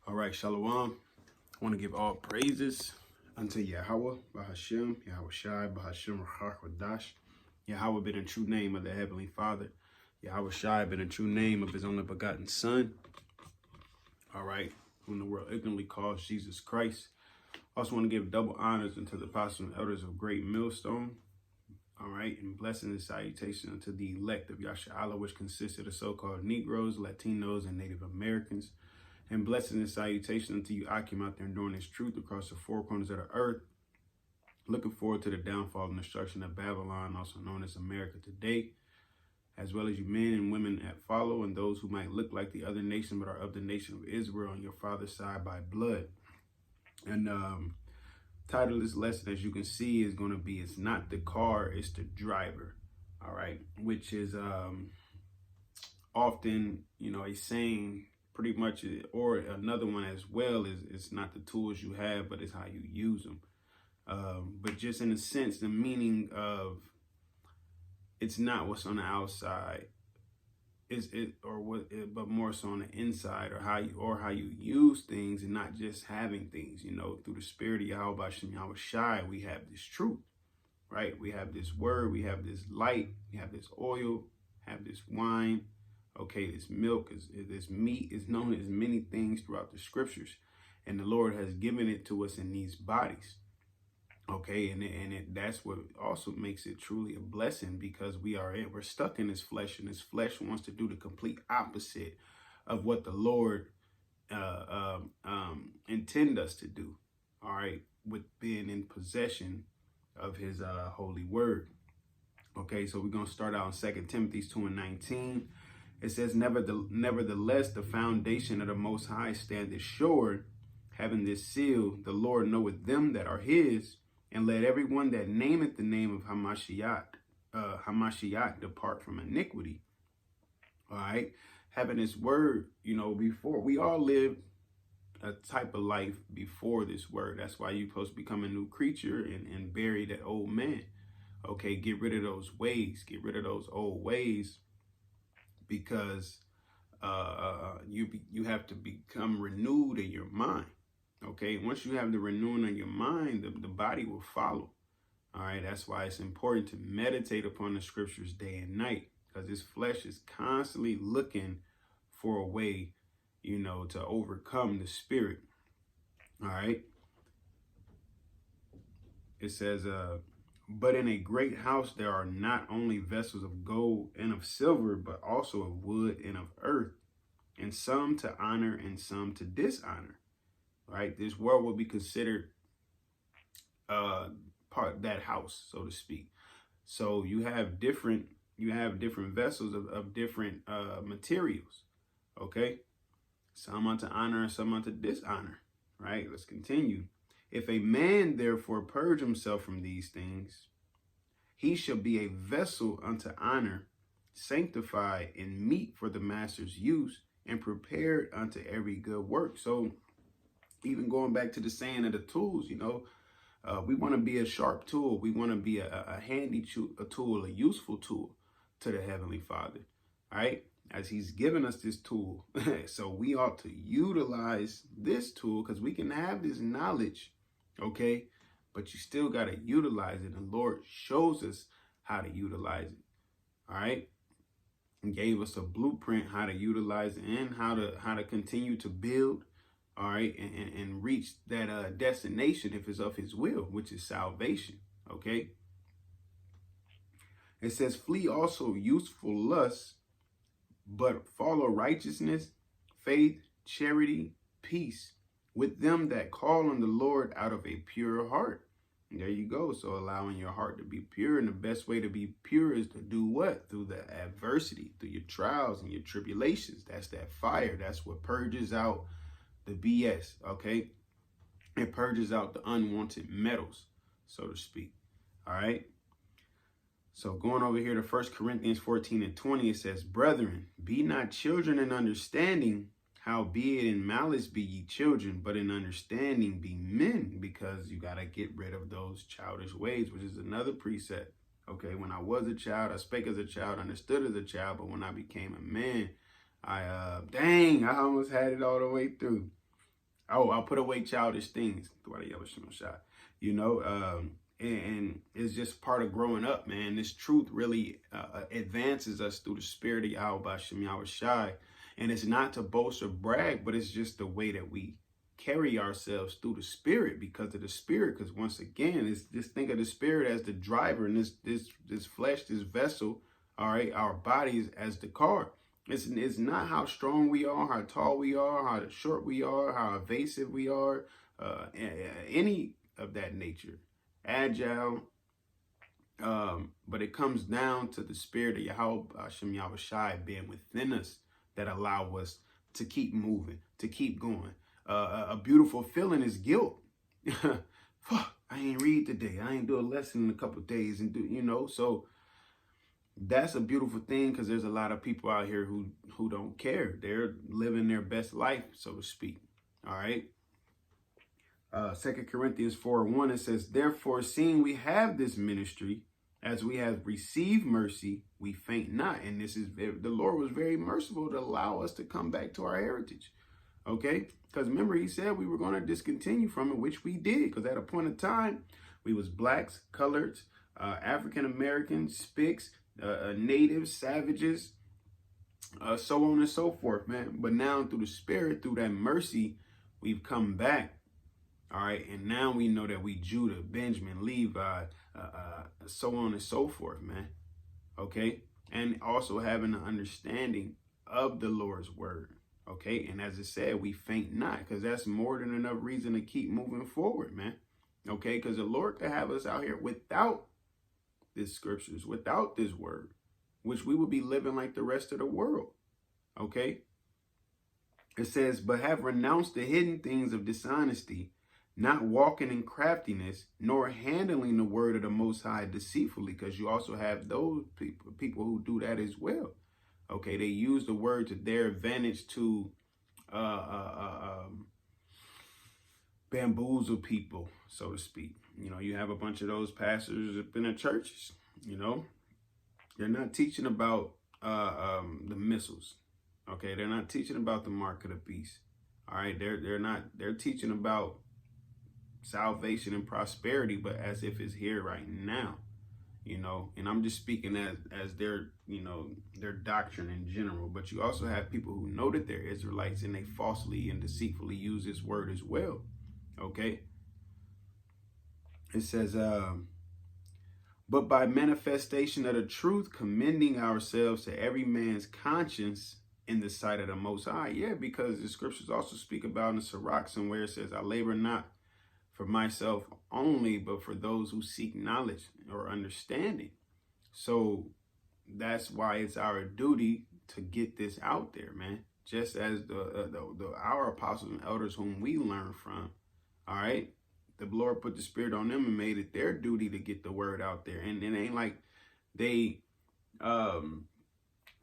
All right, Shalom. I want to give all praises unto Yahawah, BAHASHAM, YAHAWASHI, BAHASHAM, QADASH. Yahawah been a true name of the Heavenly Father. YAHAWASHI been a true name of his only begotten Son. All right, whom the world ignorantly calls Jesus Christ. Also want to give double honors unto the apostles and elders of Great Millstone. All right, and blessings and salutation unto the elect of YAHAWAH, which consists of the so-called Negroes, Latinos, and Native Americans. And blessings and salutation unto you, Akim, out there enduring this truth across the four corners of the earth. Looking forward to the downfall and destruction of Babylon, also known as America today, as well as you men and women that follow and those who might look like the other nation but are of the nation of Israel on your father's side by blood. And title of this lesson, as you can see, is going to be, it's not the car, it's the driver. All right, which is often, a saying pretty much, or another one as well, is it's not the tools you have, but it's how you use them. But just in a sense, the meaning of it's not what's on the outside, but more so on the inside, or how you use things, and not just having things. Through the spirit of YAHAWASHI, we have this truth, right? We have this word, we have this light, we have this oil, have this wine. Okay, this milk, this meat is known as many things throughout the scriptures, and the Lord has given it to us in these bodies. Okay, and that's what also makes it truly a blessing, because we're stuck in this flesh, and this flesh wants to do the complete opposite of what the Lord intend us to do. All right, with being in possession of His holy word. Okay, so we're gonna start out in 2 Timothy 2:19. It says, nevertheless, the foundation of the Most High standeth sure, having this seal, the Lord knoweth them that are his, and let everyone that nameth the name of Hamashiach depart from iniquity. All right, having this word, before we all lived a type of life before this word. That's why you're supposed to become a new creature and bury that old man. Okay, get rid of those ways, get rid of those old ways. Because you have to become renewed in your mind. Okay, once you have the renewing of your mind, the body will follow. All right, that's why it's important to meditate upon the scriptures day and night, because this flesh is constantly looking for a way, to overcome the spirit. All right, it says, but in a great house there are not only vessels of gold and of silver, but also of wood and of earth, and some to honor and some to dishonor. Right? This world will be considered part of that house, so to speak. So you have different vessels of different materials. Okay, some unto honor and some unto dishonor. Right? Let's continue. If a man therefore purge himself from these things, he shall be a vessel unto honor, sanctified and meet for the master's use, and prepared unto every good work. So even going back to the saying of the tools, we want to be a sharp tool. We want to be a handy tool, a useful tool to the Heavenly Father. All right, as He's given us this tool. So we ought to utilize this tool, because we can have this knowledge. Okay, but you still got to utilize it. And the Lord shows us how to utilize it. All right, and gave us a blueprint how to utilize it, and how to continue to build. All right, and reach that destination if it's of His will, which is salvation. Okay, it says, flee also useful lusts, but follow righteousness, faith, charity, peace, with them that call on the Lord out of a pure heart. And there you go. So allowing your heart to be pure. And the best way to be pure is to do what? Through the adversity, through your trials and your tribulations. That's that fire. That's what purges out the BS. Okay. It purges out the unwanted metals, so to speak. All right. So going over here to 1 Corinthians 14:20, it says, brethren, be not children in understanding, howbeit in malice be ye children, but in understanding be men, because you got to get rid of those childish ways, which is another precept. Okay, when I was a child, I spake as a child, understood as a child, but when I became a man, I almost had it all the way through. Oh, I'll put away childish things. You know, and it's just part of growing up, man. This truth really advances us through the spirit of YAHAWASHI. And it's not to boast or brag, but it's just the way that we carry ourselves through the spirit because of the spirit. Because once again, it's just think of the spirit as the driver and this flesh, this vessel, all right, our bodies as the car. It's not how strong we are, how tall we are, how short we are, how evasive we are, any of that nature. Agile, but it comes down to the spirit of YAHAWASHI being within us that allow us to keep moving, to keep going. A beautiful feeling is guilt. Fuck, I ain't read today. I ain't do a lesson in a couple of days, and you know, so that's a beautiful thing because there's a lot of people out here who don't care. They're living their best life, so to speak. All right. 2 Corinthians 4:1, it says, therefore, seeing we have this ministry, as we have received mercy, we faint not. And this is, the Lord was very merciful to allow us to come back to our heritage. Okay. Because remember, he said we were going to discontinue from it, which we did. Because at a point in time, we was blacks, coloreds, African-Americans, Spics, natives, savages, so on and so forth, man. But now through the spirit, through that mercy, we've come back. All right. And now we know that we Judah, Benjamin, Levi, so on and so forth, man. Okay. And also having an understanding of the Lord's word. Okay. And as it said, we faint not, because that's more than enough reason to keep moving forward, man. Okay. Because the Lord could have us out here without this scriptures, without this word, which we would be living like the rest of the world. Okay. It says, but have renounced the hidden things of dishonesty, not walking in craftiness, nor handling the word of the Most High deceitfully, because you also have those people who do that as well. Okay, they use the word to their advantage to bamboozle people, so to speak. You know, you have a bunch of those pastors up in the churches. You know, they're not teaching about the missiles. Okay, they're not teaching about the mark of the beast. All right, they're teaching about salvation and prosperity, but as if it's here right now, you know. And I'm just speaking as their, you know, their doctrine in general. But you also have people who know that they're Israelites and they falsely and deceitfully use this word as well. Okay. It says, but by manifestation of the truth, commending ourselves to every man's conscience in the sight of the Most High. Yeah, because the scriptures also speak about in the Sirach somewhere, it says, I labor not for myself only, but for those who seek knowledge or understanding. So that's why it's our duty to get this out there, man. Just as our apostles and elders whom we learn from, all right? The Lord put the spirit on them and made it their duty to get the word out there. And it ain't like they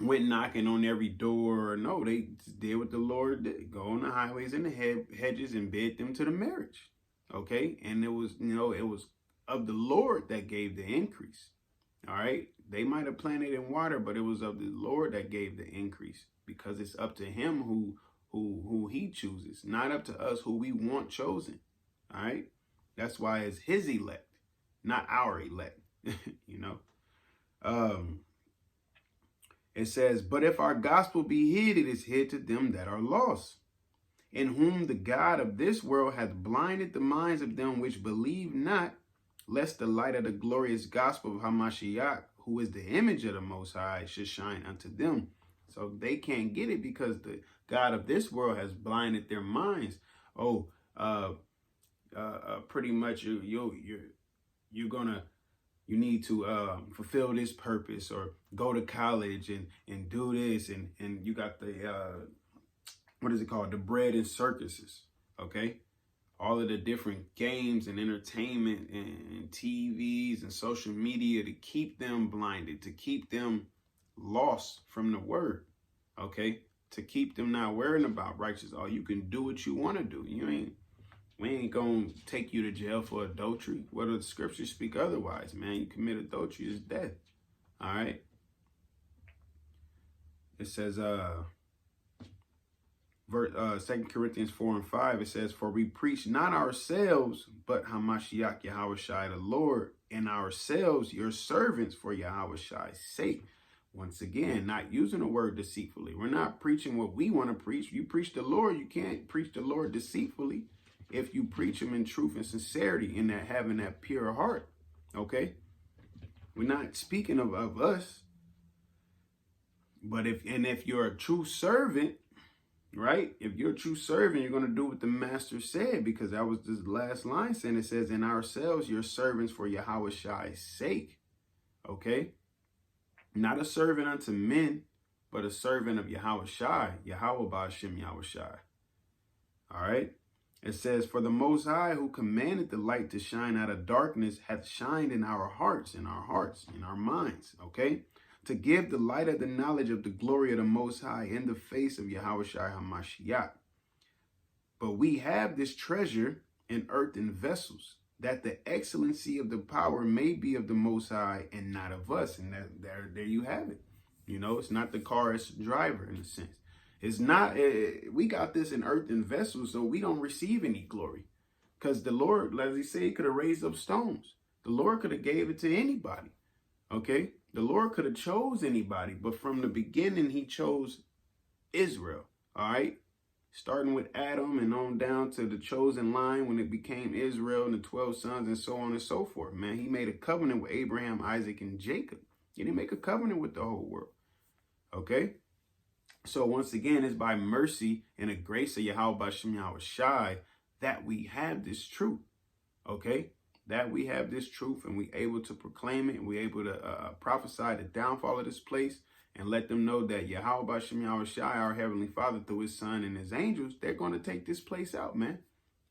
went knocking on every door. No, they did what the Lord did. Go on the highways and the hedges and bid them to the marriage. Okay. And it was, you know, it was of the Lord that gave the increase. All right. They might have planted in water, but it was of the Lord that gave the increase, because it's up to him who he chooses, not up to us who we want chosen. All right. That's why it's his elect, not our elect, you know. It says, but if our gospel be hid, it is hid to them that are lost, in whom the God of this world hath blinded the minds of them which believe not, lest the light of the glorious gospel of Hamashiach, who is the image of the Most High, should shine unto them. So they can't get it because the God of this world has blinded their minds. Oh, pretty much you need to fulfill this purpose, or go to college and do this, and you got the what is it called, the bread and circuses. Okay, all of the different games and entertainment and TVs and social media to keep them blinded, to keep them lost from the word. Okay, to keep them not worrying about righteousness. Oh, you can do what you want to do. We ain't gonna take you to jail for adultery. Whether the scriptures speak otherwise, man. You commit adultery, is death. All right. It says, 2 Corinthians 4 and 5, it says, for we preach not ourselves, but Hamashiach Yahawashi the Lord, and ourselves your servants for Yahawashi's sake. Once again, not using the word deceitfully. We're not preaching what we want to preach. You preach the Lord. You can't preach the Lord deceitfully if you preach him in truth and sincerity, in that having that pure heart. Okay? We're not speaking of us. But if you're a true servant, right? If you're a true servant, you're going to do what the master said, because that was the last line saying, it says, in ourselves, your servants for Yahawashi's sake. Okay? Not a servant unto men, but a servant of Yahawashi, Yahawah BAHASHAM Yahawashi. All right? It says, for the Most High, who commanded the light to shine out of darkness, hath shined in our hearts, in our minds. Okay? To give the light of the knowledge of the glory of the Most High in the face of Yahawashi HaMashiach. But we have this treasure in earthen vessels, that the excellency of the power may be of the Most High and not of us. And there you have it. You know, it's not the car, it's the driver in a sense. It's not, we got this in earthen vessels, so we don't receive any glory. Because the Lord, as he said, he could have raised up stones. The Lord could have gave it to anybody. Okay? The Lord could have chose anybody, but from the beginning, he chose Israel, all right? Starting with Adam and on down to the chosen line when it became Israel and the 12 sons and so on and so forth, man. He made a covenant with Abraham, Isaac, and Jacob. He didn't make a covenant with the whole world, okay? So once again, it's by mercy and the grace of Yahawah BAHASHAM Yahawashi that we have this truth, okay? That we have this truth and we're able to proclaim it, and we're able to prophesy the downfall of this place and let them know that Yahawah BAHASHAM Yahawashi, our Heavenly Father, through his Son and his angels, they're going to take this place out, man.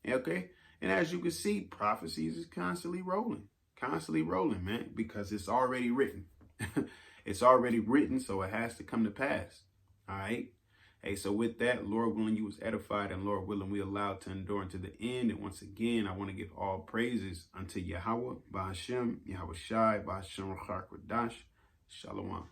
Okay? And as you can see, prophecies is constantly rolling, man, because it's already written. It's already written, so it has to come to pass. All right? Hey, so with that, Lord willing, you was edified, and Lord willing, we allowed to endure unto the end. And once again, I want to give all praises unto Yahawah BAHASHAM Yahawashi BAHASHAM QADASH. Shalom.